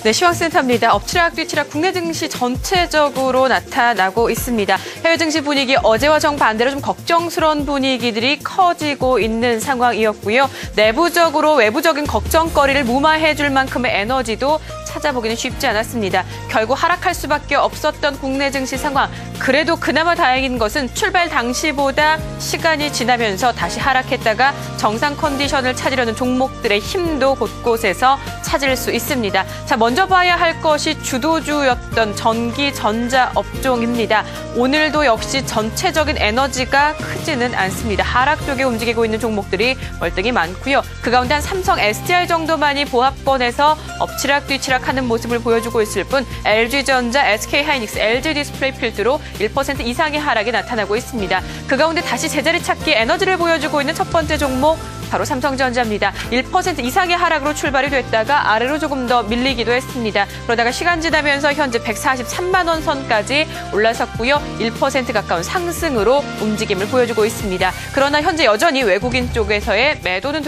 네, 시황센터입니다. 엎치락 뒤치락 국내 증시 전체적으로 나타나고 있습니다. 해외 증시 분위기 어제와 정반대로 좀 걱정스러운 분위기들이 커지고 있는 상황이었고요. 내부적으로 외부적인 걱정거리를 무마해줄 만큼의 에너지도 찾아보기는 쉽지 않았습니다. 결국 하락할 수밖에 없었던 국내 증시 상황. 그래도 그나마 다행인 것은 출발 당시보다 시간이 지나면서 다시 하락했다가 정상 컨디션을 찾으려는 종목들의 힘도 곳곳에서 찾을 수 있습니다. 자, 먼저 봐야 할 것이 주도주였던 전기, 전자 업종입니다. 오늘도 역시 전체적인 에너지가 크지는 않습니다. 하락 쪽에 움직이고 있는 종목들이 월등히 많고요. 그 가운데 한 삼성, SDI 정도만이 보합권에서 엎치락 뒤치락 하는 모습을 보여주고 있을 뿐 LG전자, SK하이닉스, LG디스플레이 필두로 1% 이상의 하락이 나타나고 있습니다. 그 가운데 다시 제자리 찾기 에너지를 보여주고 있는 첫 번째 종목 바로 삼성전자입니다. 1% 이상의 하락으로 출발이 됐다가 아래로 조금 더 밀리기도 했습니다. 그러다가 시간 지나면서 현재 143만 원 선까지 올라섰고요. 1% 가까운 상승으로 움직임을 보여주고 있습니다. 그러나 현재 여전히 외국인 쪽에서의 매도는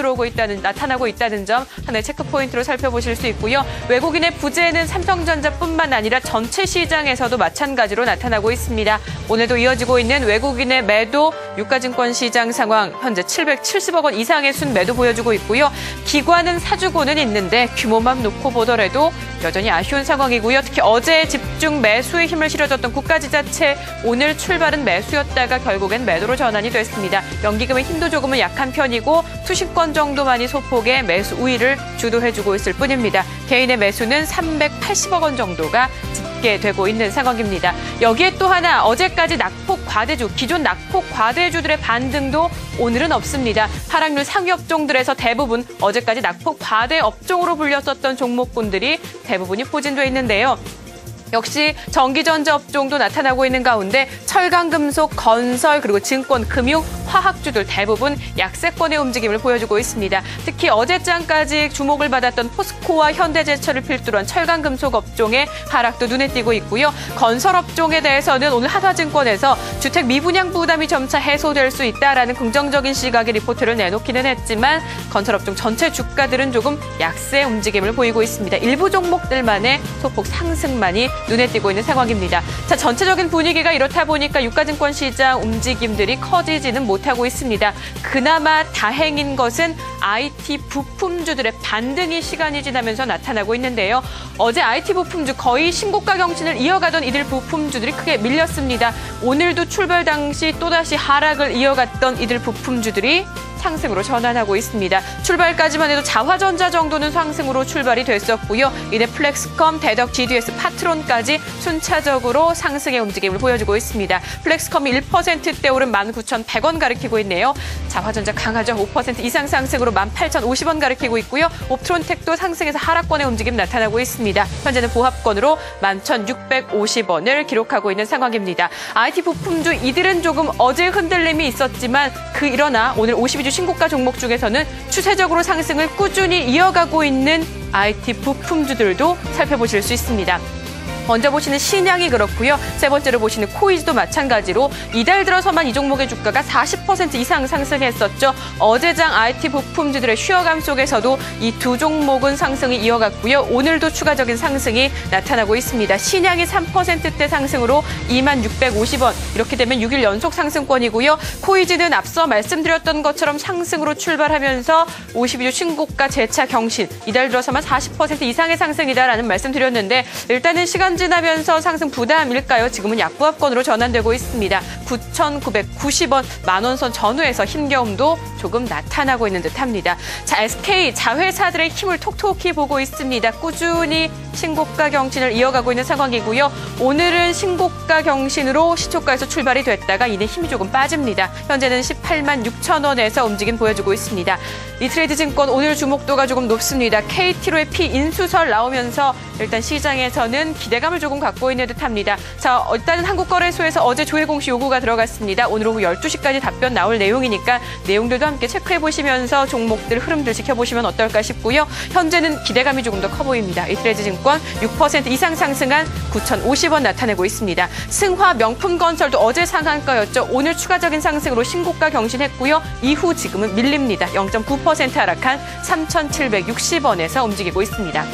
나타나고 있다는 점 하나의 체크포인트로 살펴보실 수 있고요. 외국인의 부재는 삼성전자뿐만 아니라 전체 시장에서도 마찬가지로 나타나고 있습니다. 오늘도 이어지고 있는 외국인의 매도, 유가증권 시장 상황 현재 770억 원 이상의 순매도 보여주고 있고요. 기관은 사주고는 있는데 규모만 놓고 보더라도 여전히 아쉬운 상황이고요. 특히 어제 집중 매수에 힘을 실어줬던 국가지자체 오늘 출발은 매수였다가 결국엔 매도로 전환이 됐습니다. 연기금의 힘도 조금은 약한 편이고 투신권 정도만이 소폭의 매수 우위를 주도해주고 있을 뿐입니다. 개인의 매수는 380억 원 정도가 게 되고 있는 상황입니다. 여기에 또 하나 어제까지 낙폭 과대주, 기존 낙폭 과대주들의 반등도 오늘은 없습니다. 하락률 상위 업종들에서 대부분 어제까지 낙폭 과대 업종으로 불렸었던 종목군들이 대부분이 포진돼 있는데요. 역시 전기전자 업종도 나타나고 있는 가운데 철강, 금속, 건설, 그리고 증권, 금융, 화학주들 대부분 약세권의 움직임을 보여주고 있습니다. 특히 어제장까지 주목을 받았던 포스코와 현대제철을 필두로 한 철강, 금속 업종의 하락도 눈에 띄고 있고요. 건설 업종에 대해서는 오늘 하나증권에서 주택 미분양 부담이 점차 해소될 수 있다라는 긍정적인 시각의 리포트를 내놓기는 했지만 건설 업종 전체 주가들은 조금 약세 움직임을 보이고 있습니다. 일부 종목들만의 소폭 상승만이 눈에 띄고 있는 상황입니다. 자, 전체적인 분위기가 이렇다 보니까 유가증권 시장 움직임들이 커지지는 못하고 있습니다. 그나마 다행인 것은 IT 부품주들의 반등이 시간이 지나면서 나타나고 있는데요. 어제 IT 부품주 거의 신고가 경신을 이어가던 이들 부품주들이 크게 밀렸습니다. 오늘도 출발 당시 또다시 하락을 이어갔던 이들 부품주들이 상승으로 전환하고 있습니다. 출발까지만 해도 자화전자 정도는 상승으로 출발이 됐었고요. 이내 플렉스컴, 대덕, GDS, 파트론까지 순차적으로 상승의 움직임을 보여주고 있습니다. 플렉스컴이 1%대 오른 19,100원 가리키고 있네요. 자화전자 강하죠. 5% 이상 상승으로 18,050원 가리키고 있고요. 옵트론텍도 상승해서 하락권의 움직임 나타나고 있습니다. 현재는 보합권으로 11,650원을 기록하고 있는 상황입니다. IT 부품주 이들은 조금 어제 흔들림이 있었지만 그러나 오늘 52주 신고가 종목 중에서는 추세적으로 상승을 꾸준히 이어가고 있는 IT 부품주들도 살펴보실 수 있습니다. 먼저 보시는 신양이 그렇고요. 세 번째로 보시는 코이즈도 마찬가지로 이달 들어서만 이 종목의 주가가 40% 이상 상승했었죠. 어제장 IT 부품주들의 쉬어감 속에서도 이 두 종목은 상승이 이어갔고요. 오늘도 추가적인 상승이 나타나고 있습니다. 신양이 3%대 상승으로 2650원. 이렇게 되면 6일 연속 상승권이고요. 코이즈는 앞서 말씀드렸던 것처럼 상승으로 출발하면서 52주 신고가 재차 경신. 이달 들어서만 40% 이상의 상승이다라는 말씀드렸는데 일단은 시간 지나면서 상승 부담일까요? 지금은 약부합권으로 전환되고 있습니다. 9,990원, 만원선 전후에서 힘겨움도 조금 나타나고 있는 듯합니다. 자, SK 자회사들의 힘을 톡톡히 보고 있습니다. 꾸준히 신고가 경신을 이어가고 있는 상황이고요. 오늘은 신고가 경신으로 시초가에서 출발이 됐다가 이내 힘이 조금 빠집니다. 현재는 18만 6천 원에서 움직임 보여주고 있습니다. 이트레이드증권 오늘 주목도가 조금 높습니다. KT로의 피인수설 나오면서 일단 시장에서는 기대감을 조금 갖고 있는 듯합니다. 자, 일단은 한국거래소에서 어제 조회 공시 요구가 들어갔습니다. 오늘 오후 12시까지 답변 나올 내용이니까 내용들도 함께 체크해보시면서 종목들 흐름들 지켜보시면 어떨까 싶고요. 현재는 기대감이 조금 더 커 보입니다. 이트레이드증권 6% 이상 상승한 9,050원 나타내고 있습니다. 승화 명품건설도 어제 상한가였죠. 오늘 추가적인 상승으로 신고가 경신했고요. 이후 지금은 밀립니다. 0.9% 하락한 3,760원에서 움직이고 있습니다.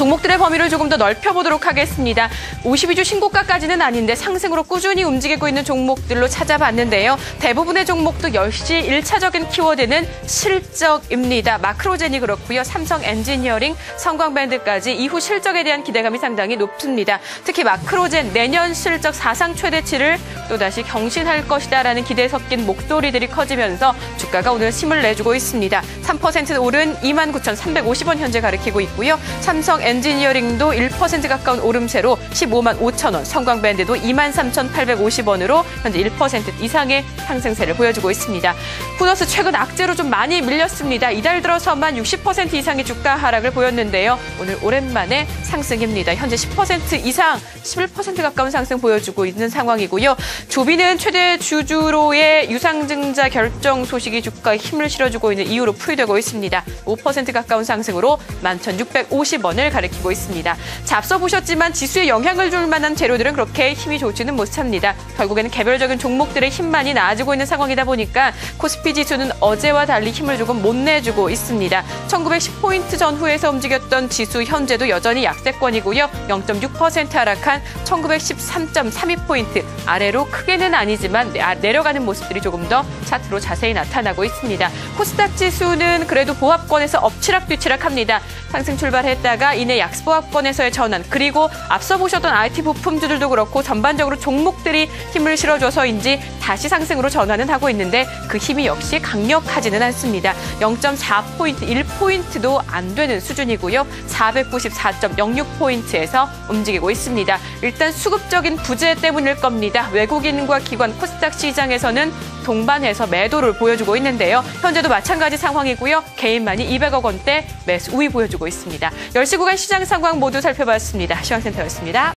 종목들의 범위를 조금 더 넓혀보도록 하겠습니다. 52주 신고가까지는 아닌데 상승으로 꾸준히 움직이고 있는 종목들로 찾아봤는데요. 대부분의 종목도 역시 1차적인 키워드는 실적입니다. 마크로젠이 그렇고요. 삼성 엔지니어링, 성광밴드까지 이후 실적에 대한 기대감이 상당히 높습니다. 특히 마크로젠 내년 실적 사상 최대치를 또다시 경신할 것이다라는 기대에 섞인 목소리들이 커지면서 주가가 오늘 힘을 내주고 있습니다. 3% 오른 29,350원 현재 가리키고 있고요. 삼성 엔지니어링도 1% 가까운 오름세로 15만 5천 원, 성광밴드도 23,850원으로 현재 1% 이상의 상승세를 보여주고 있습니다. 후너스 최근 악재로 좀 많이 밀렸습니다. 이달 들어서만 60% 이상의 주가 하락을 보였는데요. 오늘 오랜만에 상승입니다. 현재 10% 이상, 11% 가까운 상승 보여주고 있는 상황이고요. 조비는 최대 주주로의 유상증자 결정 소식이 주가에 힘을 실어주고 있는 이유로 풀이되고 있습니다. 5% 가까운 상승으로 11,650원을 가리키고 있습니다. 자, 앞서 보셨지만 지수에 영향을 줄 만한 재료들은 그렇게 힘이 좋지는 못합니다. 결국에는 개별적인 종목들의 힘만이 나아지고 있는 상황이다 보니까 코스피 지수는 어제와 달리 힘을 조금 못 내주고 있습니다. 1910포인트 전후에서 움직였던 지수 현재도 여전히 약세권이고요. 0.6% 하락한 1913.32포인트 아래로 크게는 아니지만 내려가는 모습들이 조금 더 차트로 자세히 나타나고 있습니다. 코스닥 지수는 그래도 보합권에서 엎치락 뒤치락합니다. 상승 출발했다가 이내 약보합권에서의 전환, 그리고 앞서 보셨던 IT 부품주들도 그렇고 전반적으로 종목들이 힘을 실어줘서인지 다시 상승으로 전환은 하고 있는데 그 힘이 역시 강력하지는 않습니다. 0.4포인트, 1포인트도 안 되는 수준이고요. 494.06포인트에서 움직이고 있습니다. 일단 수급적인 부재 때문일 겁니다. 외국인과 기관 코스닥 시장에서는 동반해서 매도를 보여주고 있는데요. 현재도 마찬가지 상황이고요. 개인만이 200억 원대 매수 우위 보여주고 있습니다. 10시 구간 시장 상황 모두 살펴봤습니다. 시황센터였습니다.